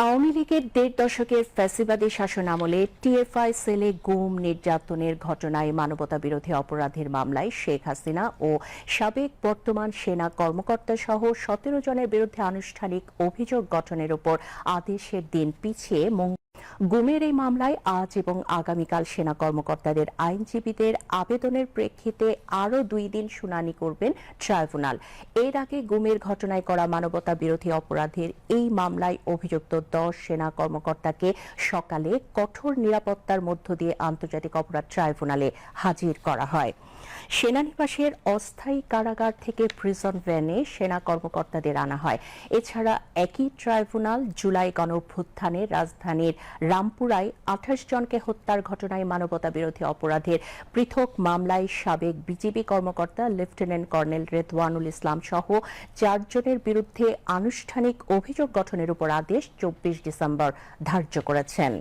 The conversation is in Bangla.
আওয়ামী লীগের ১.৫ দশকের ফ্যাসিবাদী শাসনামলে টিএফআই সেলে গুম নির্যাতনের ঘটনায় মানবতাবিরোধী অপরাধের মামলায় শেখ হাসিনা ও সাবেক বর্তমান সেনা কর্মকর্তা সহ ১৭ জনের বিরুদ্ধে আনুষ্ঠানিক অভিযোগ গঠনের উপর আদেশের দিন পিছিয়ে গুমের এই মামলায় আজ এবং আগামীকাল সেনা কর্মকর্তাদের আইনজীবীদের আবেদনের প্রেক্ষিতে আরও ২ দিন শুনানি করবেন ট্রাইব্যুনাল। এর আগে গুমের ঘটনায় করা মানবতা বিরোধী অপরাধের এই মামলায় অভিযুক্ত ১০ সেনা কর্মকর্তাকে সকালে কঠোর নিরাপত্তার মধ্য দিয়ে আন্তর্জাতিক অপরাধ ট্রাইব্যুনালে হাজির করা হয়। সেনানিবাসের অস্থায়ী কারাগার থেকে প্রিজন ভ্যানে সেনা কর্মকর্তাদের আনা হয়। এছাড়া একই ট্রাইব্যুনাল জুলাই গণঅভ্যুত্থানে রাজধানীর রামপুরায় ২৮ জনকে হত্যার ঘটনায় মানবতাবিরোধী অপরাধের পৃথক মামলায় সাবেক বিজিবি কর্মকর্তা লেফটেন্যান্ট কর্নেল রেদওয়ানুল ইসলাম সহ ৪ জনের বিরুদ্ধে আনুষ্ঠানিক অভিযোগ গঠনের উপর আদেশ ২৪ ডিসেম্বর ধার্য করেছেন।